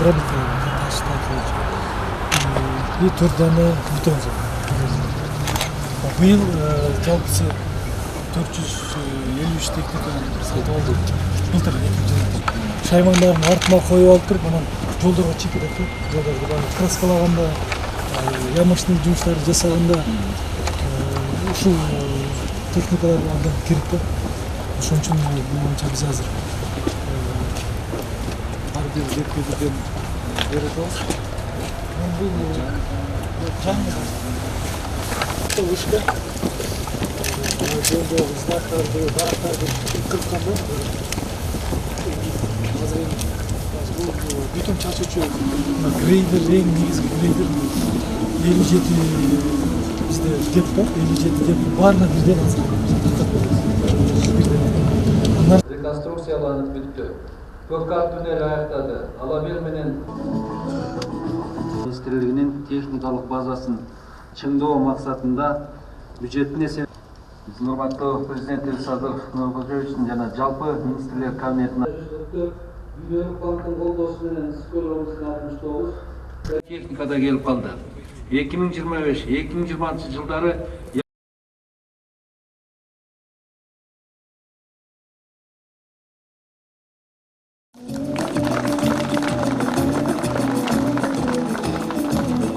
пробитка и 4 дана бетон зал. Быйыл жалпысы 453 техниканы сатып алдык. Былтыр 2000 шаймандарын артына коюп алып кирип, анан жолдорго чекип атып, жолдорду баары краскалаганда, ямырчтын жумуштарын жасаганда ушул техникалар абдан керек да. Ошон үчүн менимче биз азыр ар бир жеткизүүдөн бере атабыз. Бул жаңы ушка жолдогу знактарды, дарактарды кыркканда азыр бул бетон чачуучу грейдер, эң негизги грейдер 57 бизде деп да, 57 деп баарына бирден азыр. Реконструкцияланып бүттү. Көккар туннель аяктады. Алабел менен министрлигинин техникалык базасын чыңдоо максатында бюджеттин эсебинен биздин урматтуу президентибиз Садыр Нуркожоевичтин жана жалпы министрлер кабинетинин Дүйнөлүк банктын колдоосу менен сколобуздун 69 техникада келип калды. 2025-2026 жылдары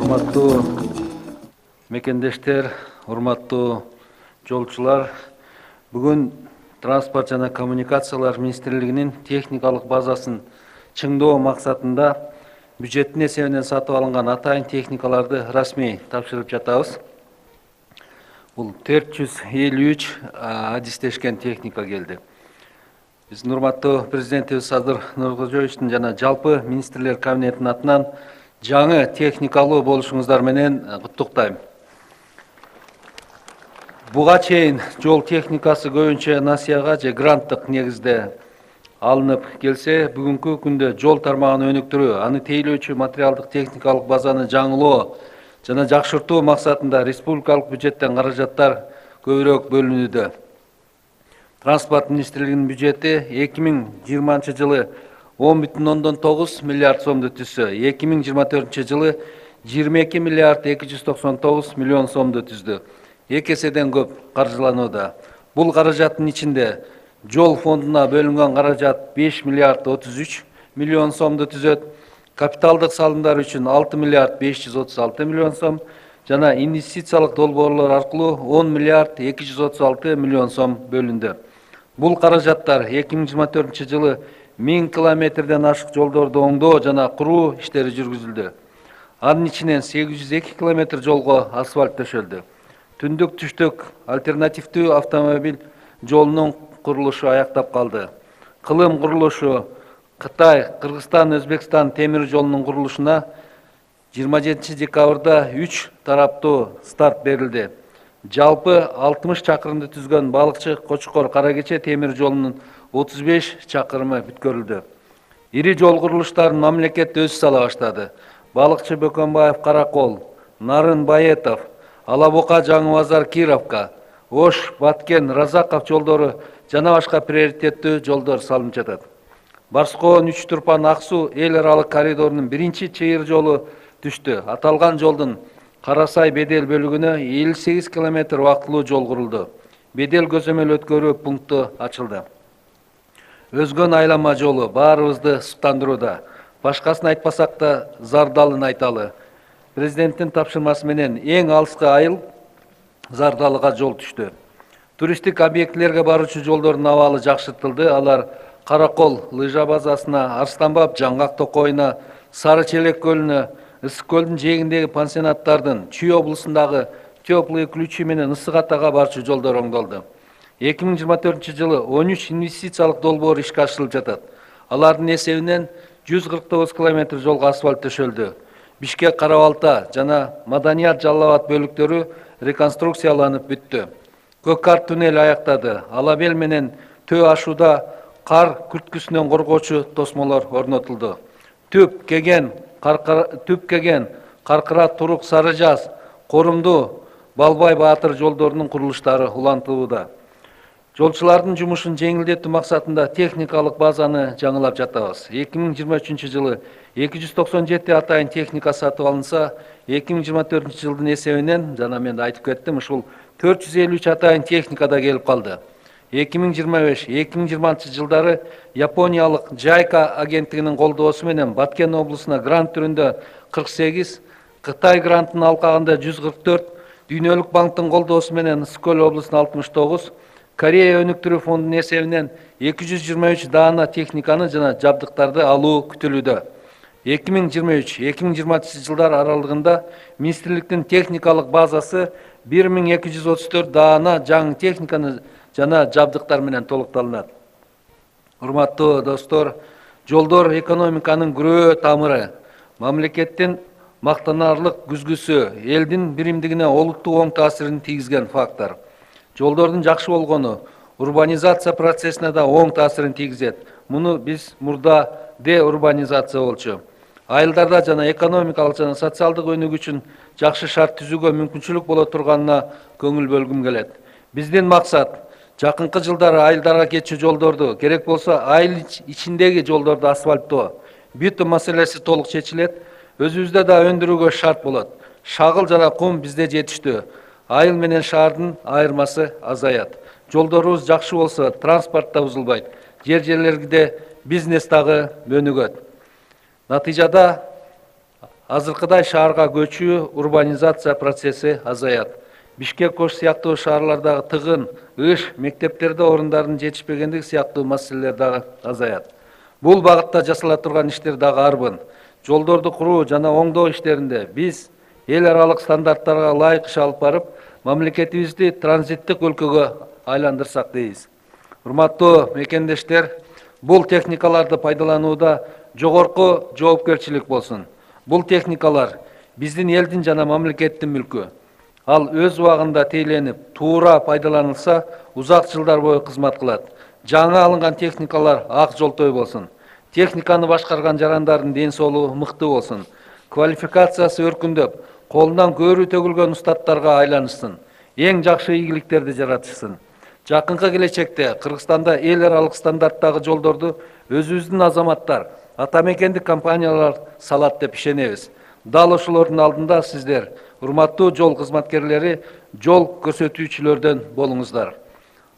урматтуу мекендештер, урматтуу жолчулар, бүгүн Транспорт жана коммуникациялар министрлигинин техникалык базасын чыңдоо максатында бюджеттин эсебинен сатып алынган атайын техникаларды расмий тапшырып жатабыз. Бул 453 адистешкен техника келди. Биздин урматтуу президентибиз Садыр Нуркожоевичтин жана жалпы министрлер кабинетинин атынан жаңы техникалуу болушуңуздар менен куттуктайм. Буга чейин жол техникасы көбүнчө насыяга же гранттык негизде алынып келсе, бүгүнкү күндө жол тармагын өнүктүрүү, аны тейлөөчү материалдык техникалык базаны жаңылоо жана жакшыртуу максатында республикалык бюджеттен каражаттар көбүрөөк бөлүнүүдө. Транспорт министрлигинин бюджети 2020 жылы 10,9 миллиард сомду түзсө, 2024 жылы 22 миллиард 299 миллион сомду түздү. 2 эседен көп каржыланууда. Бул каражаттын ичинде жол фондуна бөлүнгөн каражат 5 миллиард 33 миллион сомду түзөт, капиталдык салымдар үчүн 6 миллиард 536 миллион сом жана инвестициялык долбоорлор аркылуу 10 миллиард 236 миллион сом бөлүндү. Бул каражаттар 2024 жылы 1000 километрден ашык жолдорду оңдоо жана куруу иштери жүргүзүлдү. Анын ичинен 802 километр жолго асфальт төшөлдү. Түндүк түштүк альтернативдүү автомобиль жолунун курулушу аяктап калды. Кылым курулушу Кытай, Кыргызстан, Өзбекстан темир жолунун курулушуна 27 декабрда 3 тараптуу старт берилди. Жалпы 60 чакырымды түзгөн Балыкчы Кочкор Каракече темир жолунун 35 чакырымы бүткөрүлдү. Ири жол курулуштарын мамлекет өзү сала баштады. Балыкчы Бөкөнбаев Каракол, Нарын Баетов, Алабока Жаңы Базар Кировка, Ош Баткен Разаков жолдору жана башка приоритеттүү жолдор салынып жатат. Барскоон 3 Турпан Аксу эл аралык коридорунун биринчи чыйыр жолу түштү. Аталган жолдун Карасай Бедел бөлүгүнө 58 километр убактылуу жол курулду. Бедел көзөмөл өткөрүү пункту ачылды. Өзгөн айлама жолу баарыбызды суктандырууда. Башкасын айтпасак да Зардалын айталы. Президенттин тапшырмасы менен эң алыскы айыл Зардалыга жол түштү. Туристтик объектилерге баруучу жолдордун абалы жакшыртылды. Алар Каракол лыжа базасына, Арстанбап Жаңгак токойуна, Сары Челек көлүнө, Ысык көлдүн жээгиндеги пансионаттардын, Чүй облусундагы Теплые ключи менен Ысык Атага барчу жолдор оңдолду. 2024 жылы 13 инвестициялык долбоор ишке ашырылып жатат. Алардын эсебинен 149 километр жолго асфальт төшөлдү. Бишкек Карабалта жана Маданият Жалал Абад бөлүктөрү реконструкцияланып бүттү. Көккар туннель аяктады. Алабел менен Төө ашууда кар күрткүсүнөн коргоочу тосмолор орнотулду. Түп кеген, Каркыра Турук Сарыжаз, Корумду, Балбай Баатыр жолдорунун курулуштары улантылууда. Жолчулардын жумушун жеңилдетүү максатында техникалык базаны жаңылап жатабыз. 2023 жылы 297 атайын техника сатып алынса, 2024 жылдын эсебинен, жана мен айтып кеттим, ушул 453 атайын техникада келип калды. 2025-2026 жылдары Япониялык JICA агенттигинин колдоосу менен Баткен облусуна грант түрүндө 48, Кытай грантын алкагында 144, Дүйнөлүк банктын колдоосу менен Ысык-Көл облусуна 69, Корея өнүктүрүү фондунун эсебинен 223 даана техниканы жана жабдыктарды алуу күтүлүүдө. 2023-2026 жылдар аралыгында министрликтин техникалык базасы 1234 даана жаңы техниканы жана жабдыктар менен толукталынат. Урматтуу достор, жолдор экономиканын күрөө тамыры, мамлекеттин мактанарлык күзгүсү, элдин биримдигине олуттук оң таасирин тийгизген фактор. Жолдордун жакшы болгону урбанизация процессине да оң таасирин тийгизет. Муну биз мурда деурбанизация болчу. Айылдарда жана экономикалык жана социалдык өнүгүү үчүн жакшы шарт түзүүгө мүмкүнчүлүк боло турганына көңүл бөлгүм келет. Биздин максат жакынкы жылдары айылдарга кетчү жолдорду, керек болсо айыл ичиндеги жолдорду асфальттоо. Бүтүн маселеси толук чечилет. Өзүбүздө да өндүрүүгө шарт болот. Шагыл жана кум бизде жетиштүү. Айыл менен шаардын айырмасы азаят. Жолдорубуз жакшы болсо, транспорт да бузулбайт. Жерлерде бизнес дагы өнүгөт. Натыйжада азыркыдай шаарга көчүү, урбанизация процесси азаят. Бишкек, Ош сыяктуу шаарлардагы тыгын, ыш, мектептерде орундардын жетишпегендиги сыяктуу маселелер дагы азаят. Бул багытта жасала турган иштер дагы арбын. Жолдорду куруу жана оңдоо иштеринде биз эл аралык стандарттарга ылайык иш алып барып, мамлекетибизди транзиттик өлкөгө айландырсак дейбиз. Урматтуу мекендештер, бул техникаларды пайдаланууда жогорку жоопкерчилик болсун. Бул техникалар биздин элдин жана мамлекеттин мүлкү. Ал өз убагында тейленип, туура пайдаланылса, узак жылдар бою кызмат кылат. Жаңы алынган техникалар ак жолтой болсун. Техниканы башкарган жарандардын ден соолугу мыкты болсун. Квалификациясы өркүндөп, колунан көөрү төгүлгөн устаттарга айланышсын. Эң жакшы ийгиликтерди жаратышсын. Жакынкы келечекте Кыргызстанда эл аралык стандарттагы жолдорду өзүбүздүн азаматтар, атамекендик компаниялар салат деп ишенебиз. Дал ошолордун алдында сиздер, урматтуу жол кызматкерлери, жол көрсөтүүчүлөрдөн болуңуздар.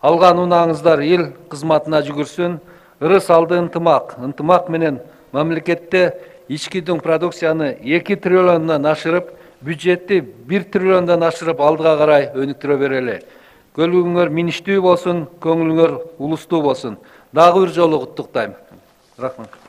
Алган унааңыздар эл кызматына жүгүрсүн. Ырыс алды ынтымак менен мамлекетте ички продукцияны 2 триллиондон ашырып, бюджетти 1 триллиондон ашырып алдыга карай өнүктүрө берели. Көлүгүңөр миништүү болсун, көңүлүңөр улустуу болсун. Дагы бир жолу куттуктайм. Рахмат.